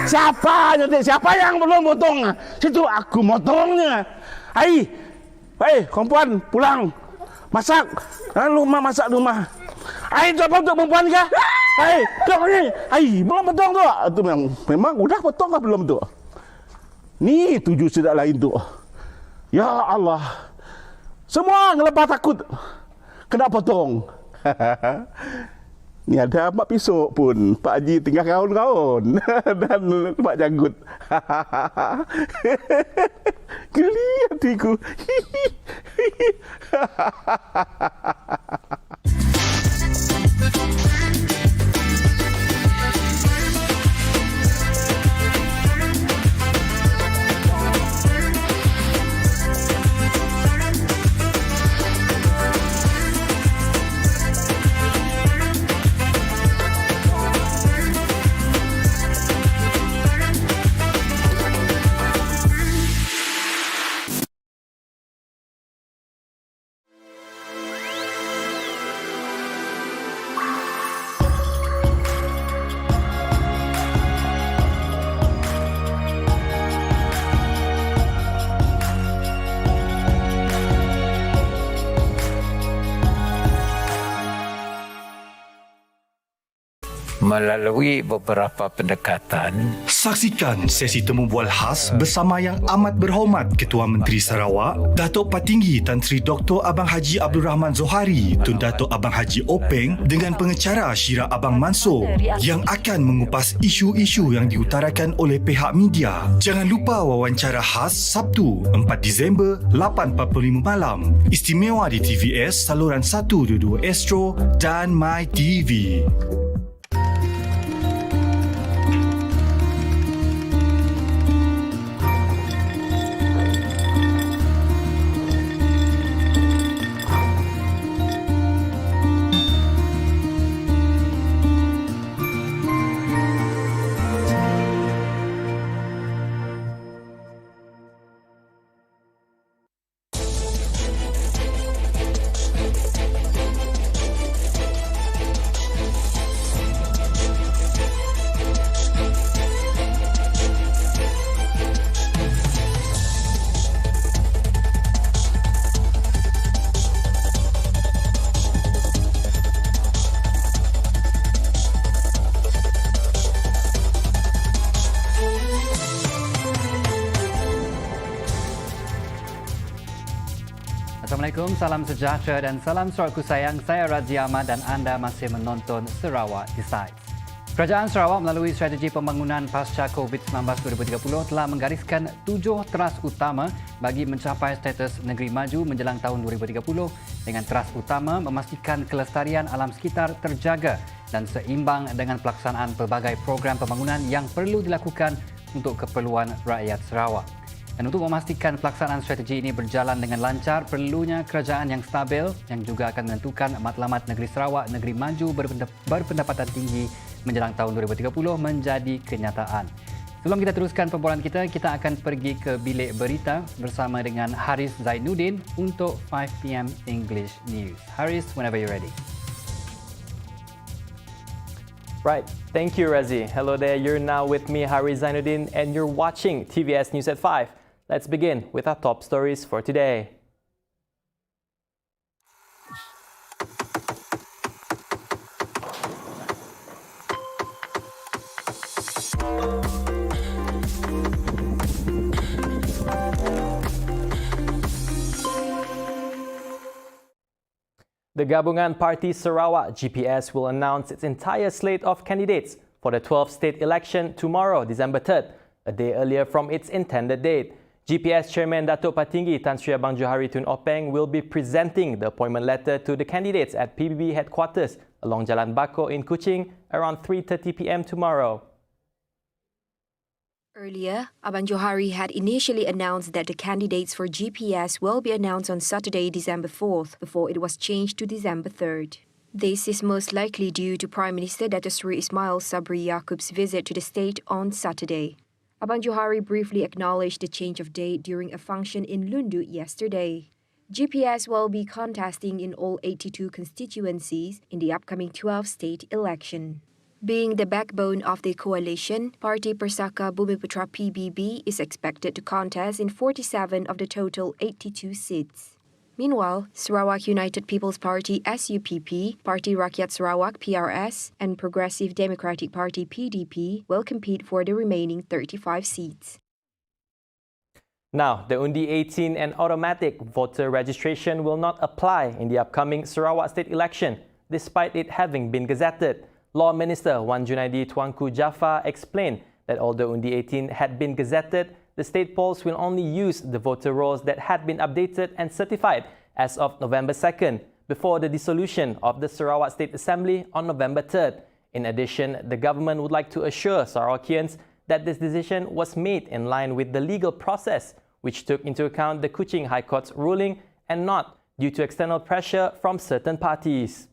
Siapa yang belum potong? Situ aku motongnya. Hai, perempuan pulang. Masak. Rumah masak rumah. Hai, tu apa untuk perempuan kah? Hai, tengok ni. Hai, belum potong tu. Tu memang udah potong kah belum tu? Ni 7 sedak lain tu. Ya Allah. Semua ngelepas takut kena potong. Ni ada Mak Pisuk pun. Pak Haji tengah kaun-kaun. Dan Pak Janggut. Geli hatiku. Melalui beberapa pendekatan. Saksikan sesi temu bual khas bersama Yang Amat Berhormat Ketua Menteri Sarawak, Datuk Patinggi Tan Sri Dr. Abang Haji Abdul Rahman Zohari Tun Datuk Abang Haji Openg dengan pengecara Syira Abang Mansor yang akan mengupas isu-isu yang diutarakan oleh pihak media. Jangan lupa wawancara khas Sabtu 4 Disember 8.45 malam. Istimewa di TVS saluran 122 Astro dan My TV. Assalamualaikum, salam sejahtera dan salam Sarawakku sayang. Saya Razi Ahmad dan anda masih menonton Sarawak Decides. Kerajaan Sarawak melalui strategi pembangunan pasca COVID-19 2030 telah menggariskan 7 teras utama bagi mencapai status negeri maju menjelang tahun 2030 dengan teras utama memastikan kelestarian alam sekitar terjaga dan seimbang dengan pelaksanaan pelbagai program pembangunan yang perlu dilakukan untuk keperluan rakyat Sarawak. Dan untuk memastikan pelaksanaan strategi ini berjalan dengan lancar, perlunya kerajaan yang stabil yang juga akan menentukan matlamat negeri Sarawak, negeri maju berpendapatan tinggi menjelang tahun 2030 menjadi kenyataan. Sebelum kita teruskan perbualan kita akan pergi ke bilik berita bersama dengan Haris Zainuddin untuk 5PM English News. Haris, whenever you're ready. Right, thank you Razi. Hello there, you're now with me Haris Zainuddin and you're watching TVS News at 5. Let's begin with our top stories for today. The Gabungan Parti Sarawak GPS will announce its entire slate of candidates for the 12th state election tomorrow, December 3rd, a day earlier from its intended date. GPS Chairman Datuk Patinggi Tan Sri Abang Johari Tun Openg will be presenting the appointment letter to the candidates at PBB headquarters along Jalan Bako in Kuching around 3:30 p.m. tomorrow. Earlier, Abang Johari had initially announced that the candidates for GPS will be announced on Saturday, December 4th, before it was changed to December 3rd. This is most likely due to Prime Minister Datuk Seri Ismail Sabri Yaakob's visit to the state on Saturday. Abang Johari briefly acknowledged the change of date during a function in Lundu yesterday. GPS will be contesting in all 82 constituencies in the upcoming 12th state election. Being the backbone of the coalition, Parti Persaka Bumiputra PBB is expected to contest in 47 of the total 82 seats. Meanwhile, Sarawak United People's Party SUPP, Parti Rakyat Sarawak PRS, and Progressive Democratic Party PDP will compete for the remaining 35 seats. Now, the UNDI 18 and automatic voter registration will not apply in the upcoming Sarawak state election, despite it having been gazetted. Law Minister Wan Junaidi Tuanku Jaafar explained that although UNDI 18 had been gazetted, the state polls will only use the voter rolls that had been updated and certified as of November 2nd, before the dissolution of the Sarawak State Assembly on November 3rd. In addition, the government would like to assure Sarawakians that this decision was made in line with the legal process, which took into account the Kuching High Court's ruling and not due to external pressure from certain parties.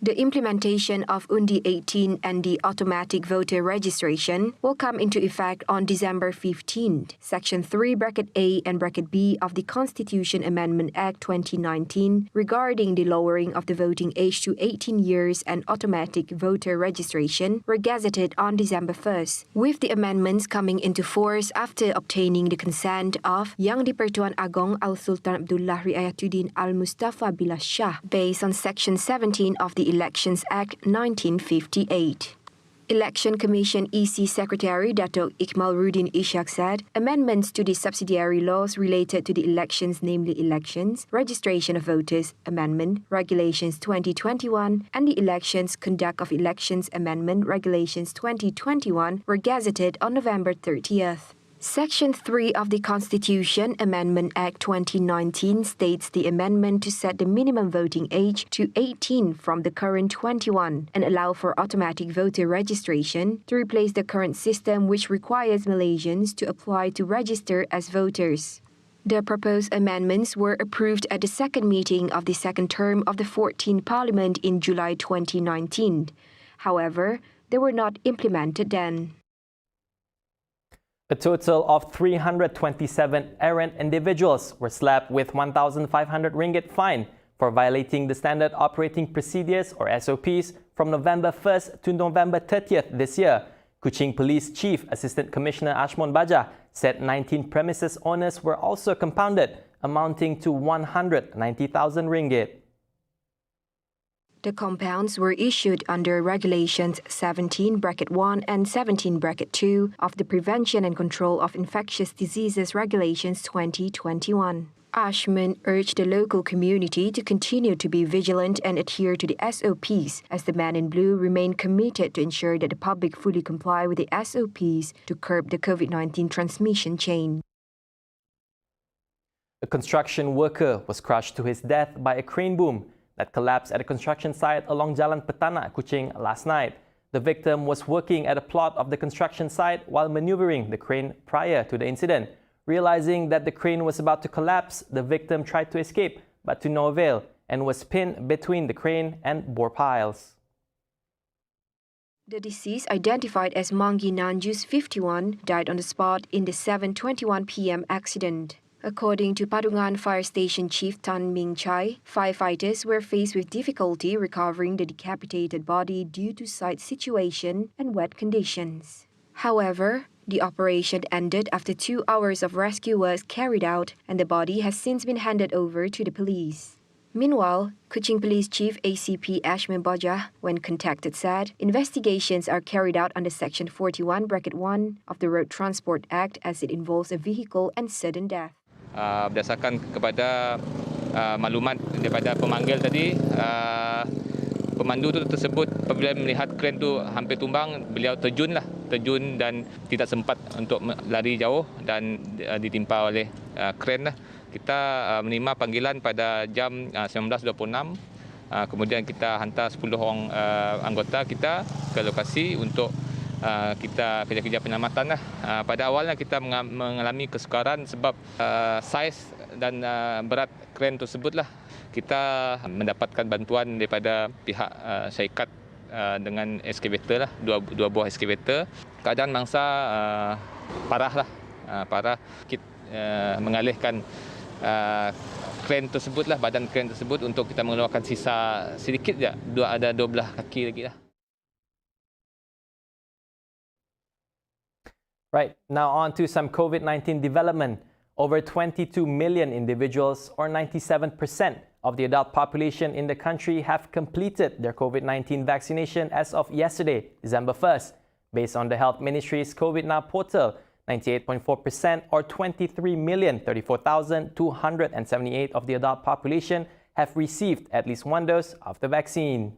The implementation of UNDI 18 and the automatic voter registration will come into effect on December 15th. Section 3 Bracket A and Bracket B of the Constitution Amendment Act 2019 regarding the lowering of the voting age to 18 years and automatic voter registration were gazetted on December 1st, with the amendments coming into force after obtaining the consent of Yang di-Pertuan Agong Al-Sultan Abdullah Riayatuddin Al-Mustafa Billah Shah based on Section 17 of the Elections Act 1958. Election Commission EC Secretary Dato' Iqmal Rudin Ishak said amendments to the subsidiary laws related to the elections, namely Elections, Registration of Voters Amendment, Regulations 2021, and the Elections, Conduct of Elections Amendment, Regulations 2021 were gazetted on November 30th. Section 3 of the Constitution Amendment Act 2019 states the amendment to set the minimum voting age to 18 from the current 21 and allow for automatic voter registration to replace the current system which requires Malaysians to apply to register as voters. The proposed amendments were approved at the second meeting of the second term of the 14th Parliament in July 2019. However, they were not implemented then. A total of 327 errant individuals were slapped with 1,500 ringgit fine for violating the Standard Operating Procedures or SOPs from November 1st to November 30th this year. Kuching Police Chief Assistant Commissioner Ashmon Bajah said 19 premises owners were also compounded, amounting to 190,000 ringgit. The compounds were issued under Regulations 17(1) and 17(2) of the Prevention and Control of Infectious Diseases Regulations 2021. Ashman urged the local community to continue to be vigilant and adhere to the SOPs, as the Man in Blue remain committed to ensure that the public fully comply with the SOPs to curb the COVID-19 transmission chain. A construction worker was crushed to his death by a crane boom that collapsed at a construction site along Jalan Petanak, Kuching last night. The victim was working at a plot of the construction site while maneuvering the crane prior to the incident. Realizing that the crane was about to collapse, the victim tried to escape, but to no avail, and was pinned between the crane and bore piles. The deceased, identified as Mangi Nanjus, 51, died on the spot in the 7:21 p.m. accident. According to Padungan Fire Station Chief Tan Ming Chai, firefighters were faced with difficulty recovering the decapitated body due to site situation and wet conditions. However, the operation ended after 2 hours of rescue work carried out, and the body has since been handed over to the police. Meanwhile, Kuching Police Chief ACP Ashman Bajah, when contacted, said investigations are carried out under Section 41(1) of the Road Transport Act as it involves a vehicle and sudden death. Berdasarkan kepada maklumat daripada pemanggil tadi, pemandu tersebut apabila melihat kren tu hampir tumbang, beliau terjun dan tidak sempat untuk lari jauh dan ditimpa oleh kren lah. Kita menerima panggilan pada jam 19.26. Kemudian kita hantar 10 orang anggota kita ke lokasi untuk kita kerja-kerja penyelamatan lah. Pada awalnya kita mengalami kesukaran sebab saiz dan berat kren tersebut lah. Kita mendapatkan bantuan daripada pihak syarikat dengan eskavator lah, dua buah eskavator. Keadaan mangsa parah. Kita mengalihkan kren tersebut lah, badan kren tersebut untuk kita mengeluarkan sisa sedikit je. Ada 12 kaki lagi lah. Right, now on to some COVID-19 development. Over 22 million individuals, or 97% of the adult population in the country, have completed their COVID-19 vaccination as of yesterday, December 1st. Based on the Health Ministry's COVID Now portal, 98.4% or 23,034,278 of the adult population have received at least one dose of the vaccine.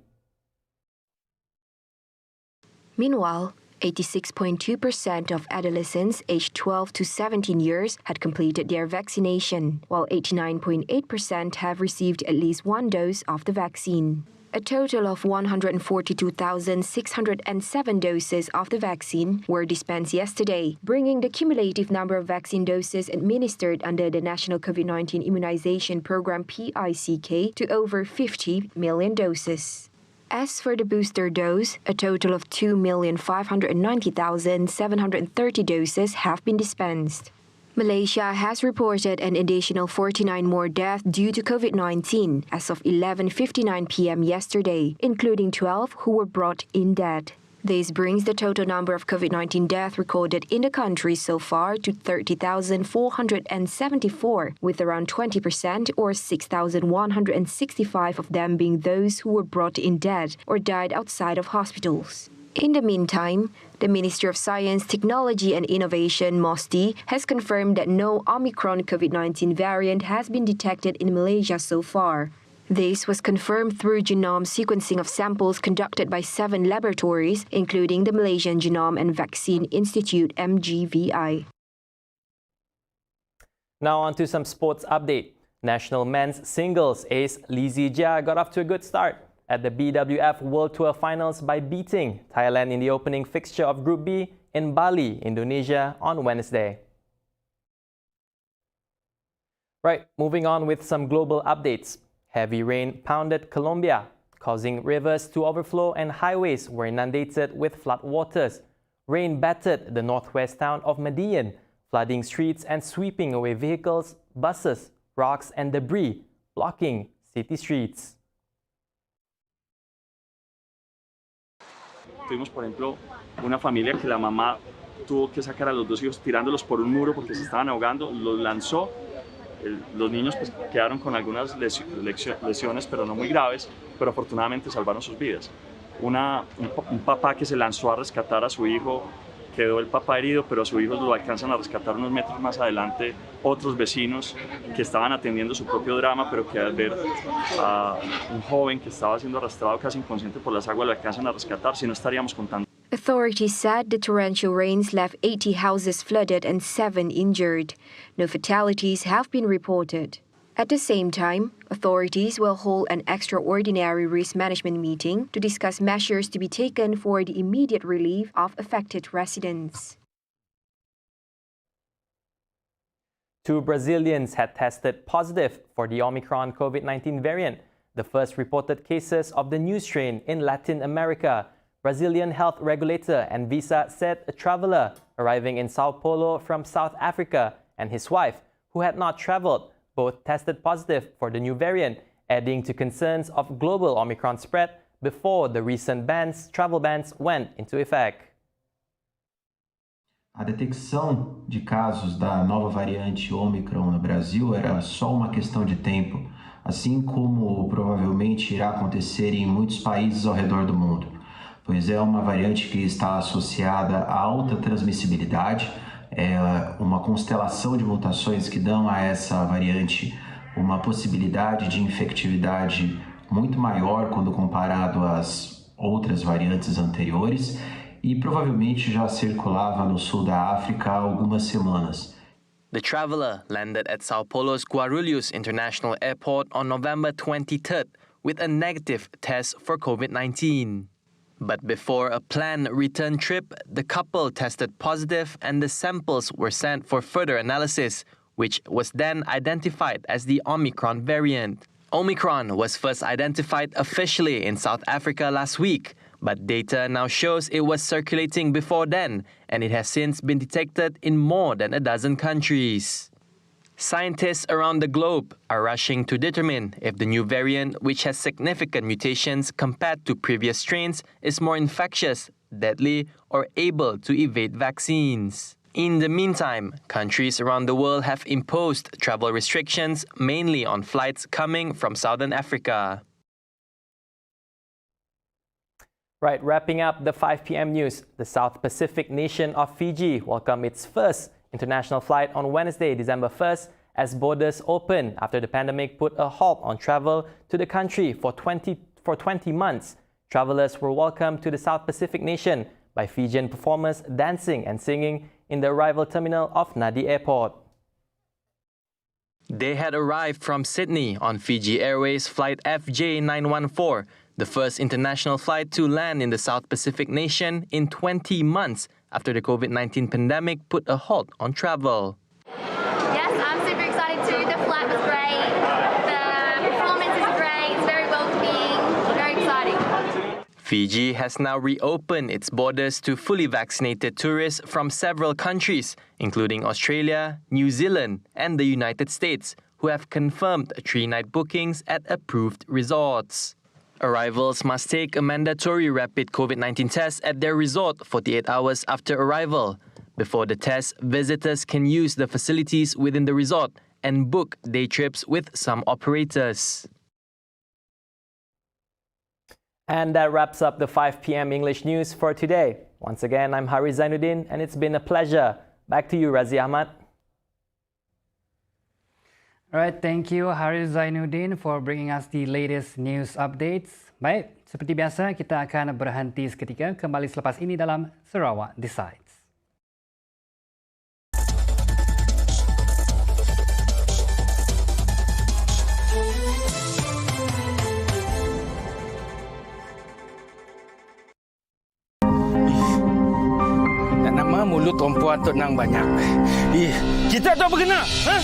Meanwhile, 86.2% of adolescents aged 12 to 17 years had completed their vaccination, while 89.8% have received at least one dose of the vaccine. A total of 142,607 doses of the vaccine were dispensed yesterday, bringing the cumulative number of vaccine doses administered under the National COVID-19 Immunization Program PICK to over 50 million doses. As for the booster dose, a total of 2,590,730 doses have been dispensed. Malaysia has reported an additional 49 more deaths due to COVID-19 as of 11:59 p.m. yesterday, including 12 who were brought in dead. This brings the total number of COVID-19 deaths recorded in the country so far to 30,474, with around 20% or 6,165 of them being those who were brought in dead or died outside of hospitals. In the meantime, the Ministry of Science, Technology and Innovation, MOSTI, has confirmed that no Omicron COVID-19 variant has been detected in Malaysia so far. This was confirmed through genome sequencing of samples conducted by 7 laboratories, including the Malaysian Genome and Vaccine Institute, MGVI. Now on to some sports update. National men's singles ace Lee Zijia got off to a good start at the BWF World Tour Finals by beating Thailand in the opening fixture of Group B in Bali, Indonesia on Wednesday. Right, moving on with some global updates. Heavy rain pounded Colombia, causing rivers to overflow and highways were inundated with flood waters. Rain battered the northwest town of Medellin, flooding streets and sweeping away vehicles, buses, rocks and debris, blocking city streets. Tuvimos, por ejemplo, una familia que la mamá tuvo que sacar a los 2 hijos tirándolos por un muro porque se estaban ahogando, los lanzó. Los niños pues, quedaron con algunas lesiones, pero no muy graves, pero afortunadamente salvaron sus vidas. Un papá que se lanzó a rescatar a su hijo, quedó el papá herido, pero a su hijo lo alcanzan a rescatar unos metros más adelante otros vecinos que estaban atendiendo su propio drama, pero que al ver a un joven que estaba siendo arrastrado casi inconsciente por las aguas lo alcanzan a rescatar, si no estaríamos contando. Authorities said the torrential rains left 80 houses flooded and 7 injured. No fatalities have been reported. At the same time, authorities will hold an extraordinary risk management meeting to discuss measures to be taken for the immediate relief of affected residents. 2 Brazilians had tested positive for the Omicron COVID-19 variant, the first reported cases of the new strain in Latin America. Brazilian health regulator Anvisa said a traveler arriving in Sao Paulo from South Africa and his wife, who had not traveled, both tested positive for the new variant, adding to concerns of global Omicron spread before the recent travel bans went into effect. A detecção de casos da nova variante Omicron no Brasil era só uma questão de tempo, assim como provavelmente irá acontecer em muitos países ao redor do mundo, pois é uma variante que está associada a alta transmissibilidade, é uma constelação de mutações que dão a essa variante uma possibilidade de infectividade muito maior quando comparado às outras variantes anteriores e provavelmente já circulava no sul da África há algumas semanas. The traveler landed at Sao Paulo's Guarulhos International Airport on November 23rd with a negative test for COVID-19. But before a planned return trip, the couple tested positive and the samples were sent for further analysis, which was then identified as the Omicron variant. Omicron was first identified officially in South Africa last week, but data now shows it was circulating before then, and it has since been detected in more than a dozen countries. Scientists around the globe are rushing to determine if the new variant, which has significant mutations compared to previous strains, is more infectious, deadly, or able to evade vaccines. In the meantime, countries around the world have imposed travel restrictions, mainly on flights coming from Southern Africa. Right, wrapping up the 5 p.m. news, the South Pacific nation of Fiji welcomed its first international flight on Wednesday, December 1st, as borders opened after the pandemic put a halt on travel to the country for 20 months. Travelers were welcomed to the South Pacific nation by Fijian performers dancing and singing in the arrival terminal of Nadi Airport. They had arrived from Sydney on Fiji Airways flight FJ914, the first international flight to land in the South Pacific nation in 20 months after the COVID-19 pandemic put a halt on travel. Yes, I'm super excited too. The flight was great. The performance is great. It's very welcoming. Very exciting. Fiji has now reopened its borders to fully vaccinated tourists from several countries, including Australia, New Zealand, and the United States, who have confirmed 3-night bookings at approved resorts. Arrivals must take a mandatory rapid COVID-19 test at their resort 48 hours after arrival. Before the test, visitors can use the facilities within the resort and book day trips with some operators. And that wraps up the 5 p.m. English news for today. Once again, I'm Hari Zainuddin, and it's been a pleasure. Back to you, Razi Ahmad. Alright, thank you Hari Zainuddin for bringing us the latest news updates. Baik, seperti biasa kita akan berhenti seketika, kembali selepas ini dalam Sarawak Decides. Dan nama mulut perempuan tu nang banyak. Kita tak berkena. Ha?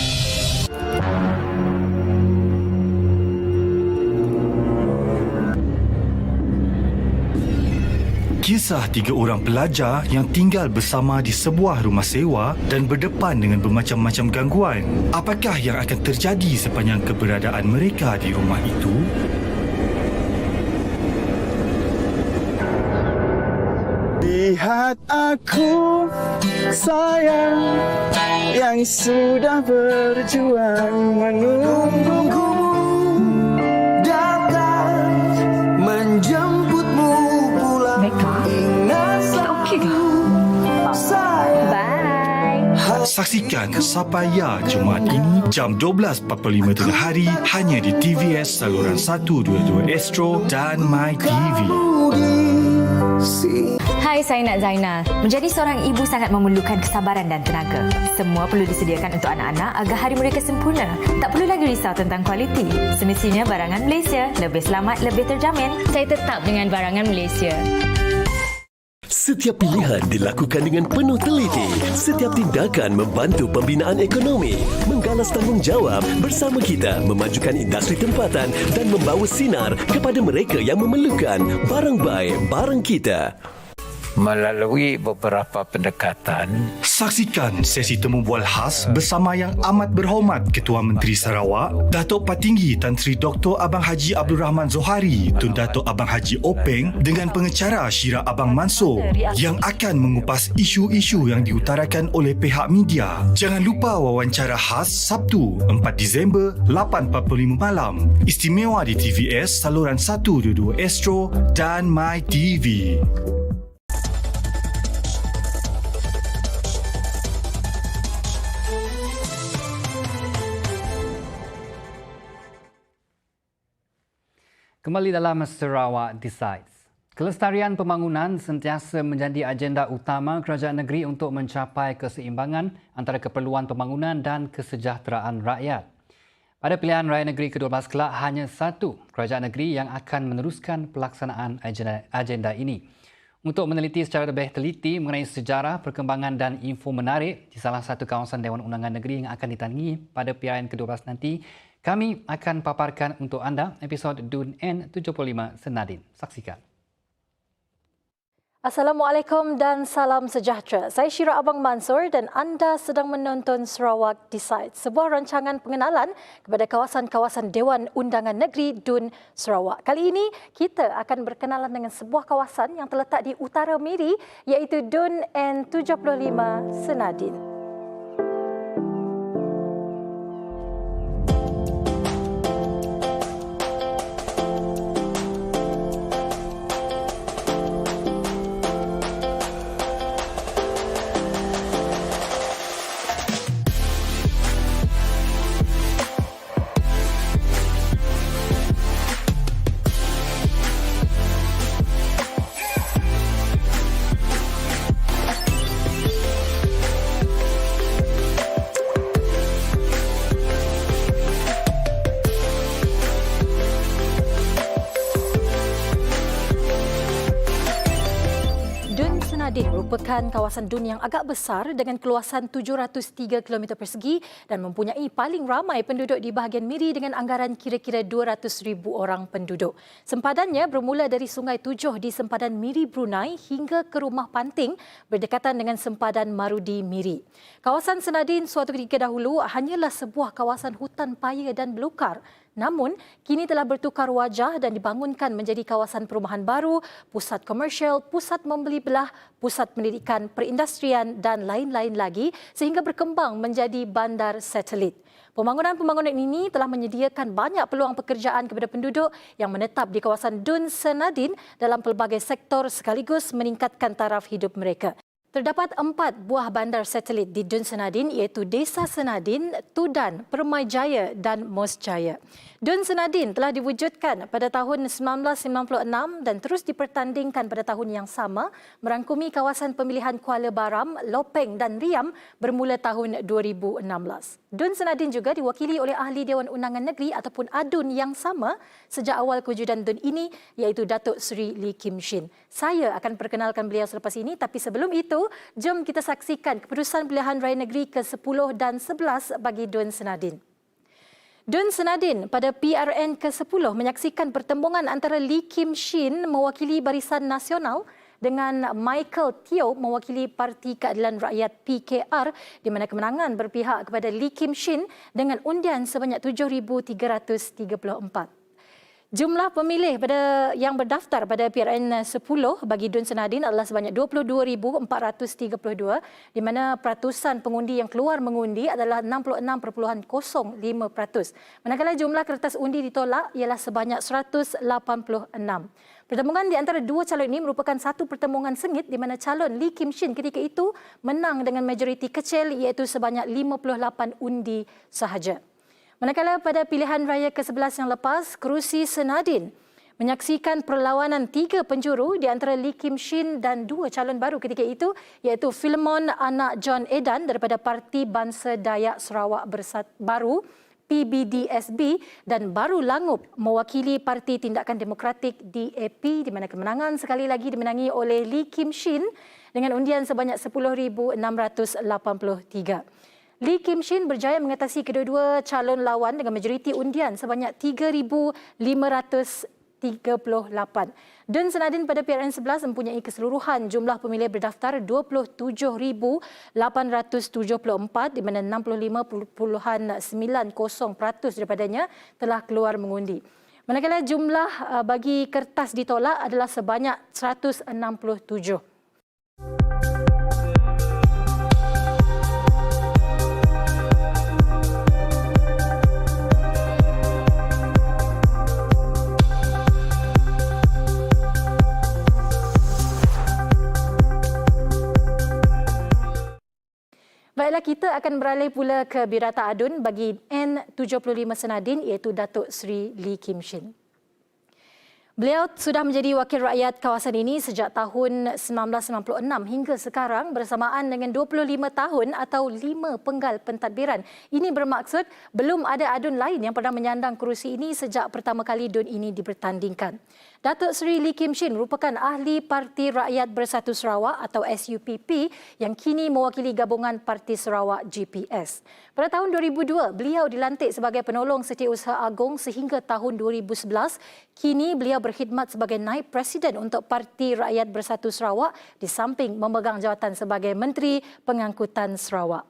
Kisah 3 orang pelajar yang tinggal bersama di sebuah rumah sewa dan berdepan dengan bermacam-macam gangguan. Apakah yang akan terjadi sepanjang keberadaan mereka di rumah itu? Lihat aku, sayang, yang sudah berjuang menunggumu, datang menjemputmu pulang. Ingat sayang. Bye. Saksikan Sapaya Jumaat ini jam 12.45 tengah hari hanya di TVS saluran 122 Astro dan My TV. Hai, saya Nak Zainal. Menjadi seorang ibu sangat memerlukan kesabaran dan tenaga. Semua perlu disediakan untuk anak-anak agar hari mereka sempurna. Tak perlu lagi risau tentang kualiti. Semestinya barangan Malaysia lebih selamat, lebih terjamin. Saya tetap dengan barangan Malaysia. Setiap pilihan dilakukan dengan penuh teliti. Setiap tindakan membantu pembinaan ekonomi, menggalas tanggungjawab bersama kita memajukan industri tempatan dan membawa sinar kepada mereka yang memerlukan barang baik, barang kita. Melalui beberapa pendekatan, Saksikan sesi temu bual khas bersama Yang Amat Berhormat Ketua Menteri Sarawak, Datuk Patinggi Tan Sri Dr. Abang Haji Abdul Rahman Zohari, Tun Datuk Abang Haji Openg dengan pengecara Syira Abang Mansor yang akan mengupas isu-isu yang diutarakan oleh pihak media. Jangan lupa wawancara khas Sabtu 4 Disember 8.45 malam. Istimewa di TVS saluran 122 Astro dan My TV. Kembali dalam Sarawak Decides. Kelestarian pembangunan sentiasa menjadi agenda utama kerajaan negeri untuk mencapai keseimbangan antara keperluan pembangunan dan kesejahteraan rakyat. Pada pilihan raya negeri ke-12 kelak, hanya satu kerajaan negeri yang akan meneruskan pelaksanaan agenda ini. Untuk meneliti secara lebih teliti mengenai sejarah, perkembangan dan info menarik di salah satu kawasan Dewan Undangan Negeri yang akan ditandingi pada pilihan ke-12 nanti, kami akan paparkan untuk anda episod DUN N75 Senadin. Saksikan. Assalamualaikum dan salam sejahtera. Saya Syira Abang Mansur dan anda sedang menonton Sarawak Decides, sebuah rancangan pengenalan kepada kawasan-kawasan Dewan Undangan Negeri DUN Sarawak. Kali ini kita akan berkenalan dengan sebuah kawasan yang terletak di utara Miri, iaitu DUN N75 Senadin. Merupakan kawasan DUN yang agak besar dengan keluasan 703 km persegi dan mempunyai paling ramai penduduk di bahagian Miri dengan anggaran kira-kira 200,000 orang penduduk. Sempadannya bermula dari Sungai Tujuh di sempadan Miri Brunei hingga ke Rumah Panting berdekatan dengan sempadan Marudi Miri. Kawasan Senadin suatu ketika dahulu hanyalah sebuah kawasan hutan paya dan belukar. Namun, kini telah bertukar wajah dan dibangunkan menjadi kawasan perumahan baru, pusat komersial, pusat membeli belah, pusat pendidikan, perindustrian dan lain-lain lagi sehingga berkembang menjadi bandar satelit. Pembangunan-pembangunan ini telah menyediakan banyak peluang pekerjaan kepada penduduk yang menetap di kawasan DUN Senadin dalam pelbagai sektor sekaligus meningkatkan taraf hidup mereka. Terdapat 4 buah bandar satelit di DUN Senadin iaitu Desa Senadin, Tudan, Permai Jaya dan Mos Jaya. DUN Senadin telah diwujudkan pada tahun 1996 dan terus dipertandingkan pada tahun yang sama merangkumi kawasan pemilihan Kuala Baram, Lopeng dan Riam bermula tahun 2016. DUN Senadin juga diwakili oleh Ahli Dewan Undangan Negeri ataupun ADUN yang sama sejak awal kewujudan DUN ini iaitu Datuk Seri Lee Kim Shin. Saya akan perkenalkan beliau selepas ini tapi sebelum itu jom kita saksikan keputusan pilihan raya negeri ke-10 dan 11 bagi DUN Senadin. DUN Senadin pada PRN ke-10 menyaksikan pertembungan antara Lee Kim Shin mewakili Barisan Nasional dengan Michael Teo mewakili Parti Keadilan Rakyat PKR di mana kemenangan berpihak kepada Lee Kim Shin dengan undian sebanyak 7,334. Jumlah pemilih yang berdaftar pada PRN 10 bagi DUN Senadin adalah sebanyak 22,432 di mana peratusan pengundi yang keluar mengundi adalah 66.05%. Manakala jumlah kertas undi ditolak ialah sebanyak 186. Pertembungan di antara dua calon ini merupakan satu pertembungan sengit di mana calon Lee Kim Shin ketika itu menang dengan majoriti kecil iaitu sebanyak 58 undi sahaja. Manakala pada pilihan raya ke-11 yang lepas, kerusi Senadin menyaksikan perlawanan 3 penjuru di antara Lee Kim Shin dan 2 calon baru ketika itu iaitu Philemon anak John Edan daripada Parti Bangsa Dayak Sarawak Baru PBDSB dan Baru Langup mewakili Parti Tindakan Demokratik DAP di mana kemenangan sekali lagi dimenangi oleh Lee Kim Shin dengan undian sebanyak 10,683. Lee Kim Shin berjaya mengatasi kedua-dua calon lawan dengan majoriti undian sebanyak 3,538. DUN Senadin pada PRN 11 mempunyai keseluruhan jumlah pemilih berdaftar 27,874 di mana 65.90% daripadanya telah keluar mengundi. Manakala jumlah bagi kertas ditolak adalah sebanyak 167. Baiklah, kita akan beralih pula ke Birata ADUN bagi N75 Senadin iaitu Datuk Seri Lee Kim Shin. Beliau sudah menjadi wakil rakyat kawasan ini sejak tahun 1996 hingga sekarang bersamaan dengan 25 tahun atau 5 penggal pentadbiran. Ini bermaksud belum ada ADUN lain yang pernah menyandang kerusi ini sejak pertama kali DUN ini dipertandingkan. Datuk Seri Lee Kim Shin merupakan ahli Parti Rakyat Bersatu Sarawak atau SUPP yang kini mewakili gabungan Parti Sarawak GPS. Pada tahun 2002, beliau dilantik sebagai penolong Setiausaha Agong sehingga tahun 2011. Kini beliau berkhidmat sebagai naib presiden untuk Parti Rakyat Bersatu Sarawak di samping memegang jawatan sebagai Menteri Pengangkutan Sarawak.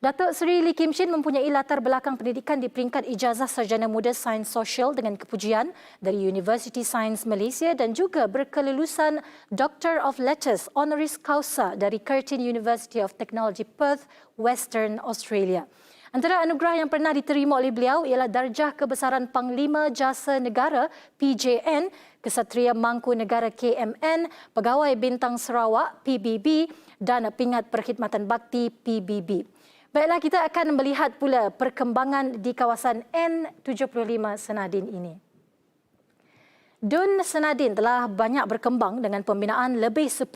Datuk Seri Lee Kim Shin mempunyai latar belakang pendidikan di peringkat ijazah sarjana muda Sains Sosial dengan kepujian dari Universiti Sains Malaysia dan juga berkelulusan Doctor of Letters Honoris Causa dari Curtin University of Technology Perth, Western Australia. Antara anugerah yang pernah diterima oleh beliau ialah Darjah Kebesaran Panglima Jasa Negara PJN, Kesatria Mangku Negara KMN, Pegawai Bintang Sarawak PBB dan Pingat Perkhidmatan Bakti PBB. Baiklah, kita akan melihat pula perkembangan di kawasan N75 Senadin ini. Dun Senadin telah banyak berkembang dengan pembinaan lebih 10,000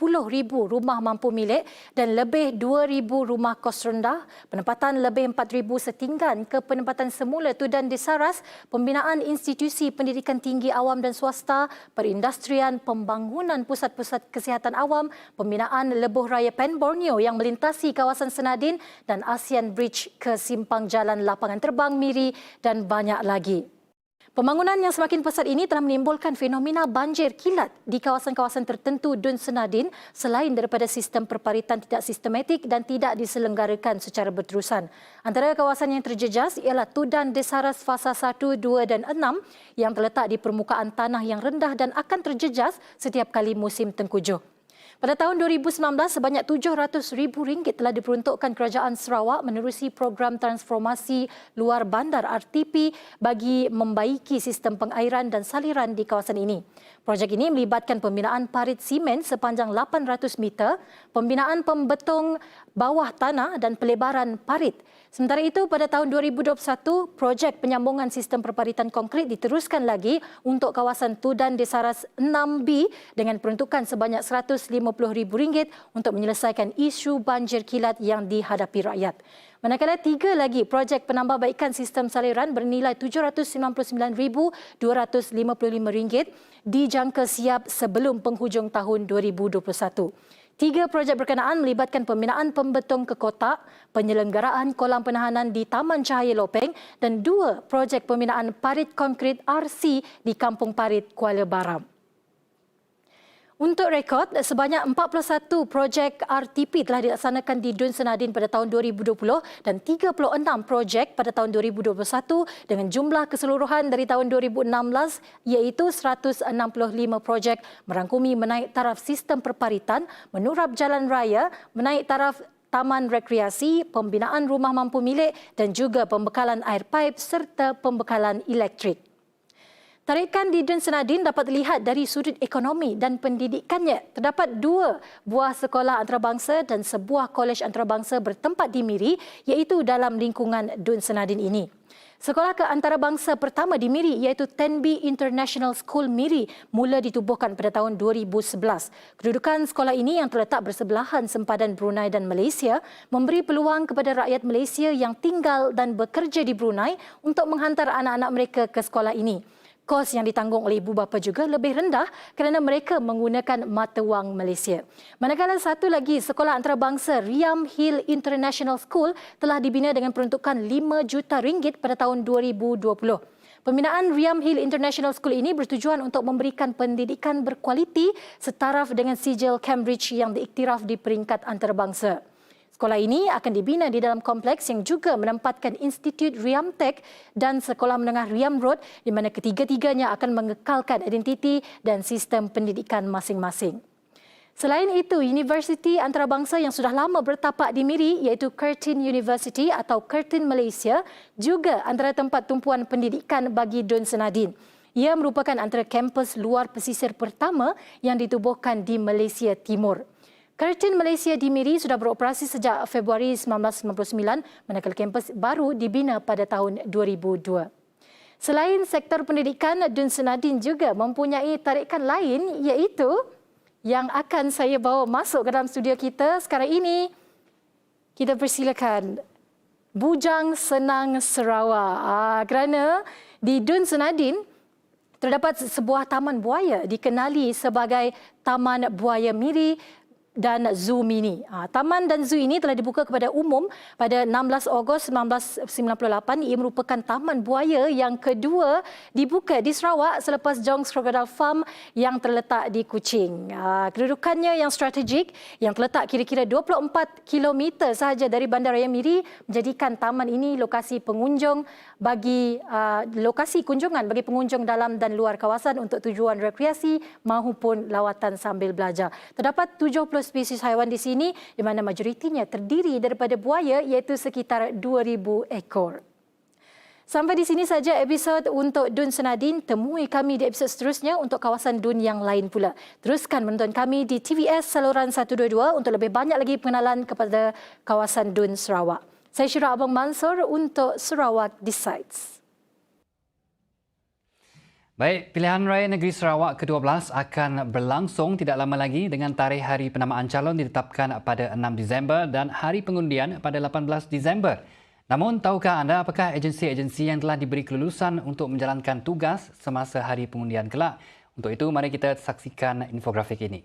rumah mampu milik dan lebih 2,000 rumah kos rendah, penempatan lebih 4,000 setinggan ke penempatan semula Tudan Desaras, pembinaan institusi pendidikan tinggi awam dan swasta, perindustrian, pembangunan pusat-pusat kesihatan awam, pembinaan lebuh raya Pen Borneo yang melintasi kawasan Senadin dan ASEAN Bridge ke simpang jalan lapangan terbang Miri dan banyak lagi. Pembangunan yang semakin pesat ini telah menimbulkan fenomena banjir kilat di kawasan-kawasan tertentu Dun Senadin selain daripada sistem perparitan tidak sistematik dan tidak diselenggarakan secara berterusan. Antara kawasan yang terjejas ialah Tudan Desaras Fasa 1, 2 dan 6 yang terletak di permukaan tanah yang rendah dan akan terjejas setiap kali musim tengkujuh. Pada tahun 2019, sebanyak RM700,000 telah diperuntukkan Kerajaan Sarawak menerusi program transformasi luar bandar RTP bagi membaiki sistem pengairan dan saliran di kawasan ini. Projek ini melibatkan pembinaan parit simen sepanjang 800 meter, pembinaan pembetung bawah tanah dan pelebaran parit. Sementara itu, pada tahun 2021, projek penyambungan sistem perparitan konkrit diteruskan lagi untuk kawasan Tudan Desaras 6B dengan peruntukan sebanyak RM150,000 untuk menyelesaikan isu banjir kilat yang dihadapi rakyat. Manakala 3 lagi projek penambahbaikan sistem saliran bernilai RM799,255 dijangka siap sebelum penghujung tahun 2021. 3 projek berkenaan melibatkan pembinaan pembetung ke kotak, penyelenggaraan kolam penahanan di Taman Cahaya Lopeng dan 2 projek pembinaan parit konkrit RC di Kampung Parit, Kuala Baram. Untuk rekod, sebanyak 41 projek RTP telah dilaksanakan di Dun Senadin pada tahun 2020 dan 36 projek pada tahun 2021 dengan jumlah keseluruhan dari tahun 2016 iaitu 165 projek merangkumi menaik taraf sistem perparitan, menurap jalan raya, menaik taraf taman rekreasi, pembinaan rumah mampu milik dan juga pembekalan air paip serta pembekalan elektrik. Tarikan di Dun Senadin dapat dilihat dari sudut ekonomi dan pendidikannya. Terdapat 2 buah sekolah antarabangsa dan sebuah kolej antarabangsa bertempat di Miri iaitu dalam lingkungan Dun Senadin ini. Sekolah keantarabangsa pertama di Miri iaitu 10B International School Miri mula ditubuhkan pada tahun 2011. Kedudukan sekolah ini yang terletak bersebelahan sempadan Brunei dan Malaysia memberi peluang kepada rakyat Malaysia yang tinggal dan bekerja di Brunei untuk menghantar anak-anak mereka ke sekolah ini. Kos yang ditanggung oleh ibu bapa juga lebih rendah kerana mereka menggunakan mata wang Malaysia. Manakala satu lagi sekolah antarabangsa Riam Hill International School telah dibina dengan peruntukan RM5 juta pada tahun 2020. Pembinaan Riam Hill International School ini bertujuan untuk memberikan pendidikan berkualiti setaraf dengan sijil Cambridge yang diiktiraf di peringkat antarabangsa. Sekolah ini akan dibina di dalam kompleks yang juga menempatkan Institut Riam Tech dan Sekolah Menengah Riam Road di mana ketiga-tiganya akan mengekalkan identiti dan sistem pendidikan masing-masing. Selain itu, universiti antarabangsa yang sudah lama bertapak di Miri iaitu Curtin University atau Curtin Malaysia juga antara tempat tumpuan pendidikan bagi Dun Senadin. Ia merupakan antara kampus luar pesisir pertama yang ditubuhkan di Malaysia Timur. Curtin Malaysia di Miri sudah beroperasi sejak Februari 1999, manakala kampus baru dibina pada tahun 2002. Selain sektor pendidikan, Dun Senadin juga mempunyai tarikan lain iaitu yang akan saya bawa masuk ke dalam studio kita sekarang ini. Kita persilakan Bujang Senang Sarawak. Kerana di Dun Senadin terdapat sebuah taman buaya dikenali sebagai Taman Buaya Miri dan Zoo Mini. Taman dan zoo ini telah dibuka kepada umum pada 16 Ogos 1998. Ia merupakan taman buaya yang kedua dibuka di Sarawak selepas Jongs Crocodile Farm yang terletak di Kuching. Kedudukannya yang strategik yang terletak kira-kira 24 km sahaja dari Bandaraya Miri menjadikan taman ini lokasi kunjungan bagi pengunjung dalam dan luar kawasan untuk tujuan rekreasi maupun lawatan sambil belajar. Terdapat 70 spesies haiwan di sini di mana majoritinya terdiri daripada buaya iaitu sekitar 2,000 ekor. Sampai di sini saja episod untuk Dun Senadin. Temui kami di episod seterusnya untuk kawasan Dun yang lain pula. Teruskan menonton kami di TVS saluran 122 untuk lebih banyak lagi pengenalan kepada kawasan Dun Sarawak. Saya Syirah Abang Mansur untuk Sarawak Decides. Baik, pilihan raya negeri Sarawak ke-12 akan berlangsung tidak lama lagi dengan tarikh hari penamaan calon ditetapkan pada 6 Disember dan hari pengundian pada 18 Disember. Namun, tahukah anda apakah agensi-agensi yang telah diberi kelulusan untuk menjalankan tugas semasa hari pengundian kelak? Untuk itu, mari kita saksikan infografik ini.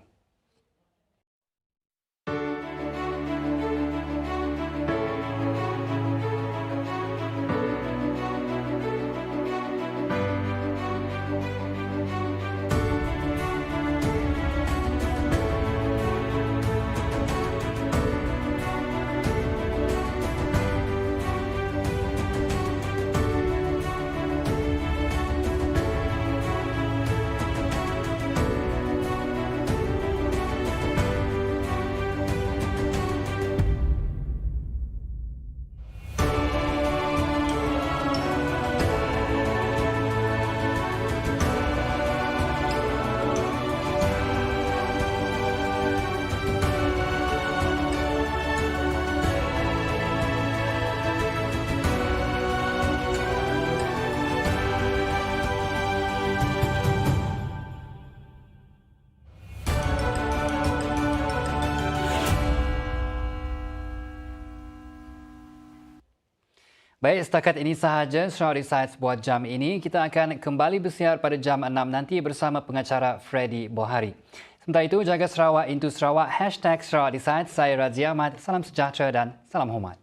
Baik, setakat ini sahaja Sarawak Decides buat jam ini. Kita akan kembali bersiar pada jam 6 nanti bersama pengacara Freddy Bohari. Sementara itu, jaga Sarawak into Sarawak, #Sarawak Decides. Saya Razia Ahmad. Salam sejahtera dan salam hormat.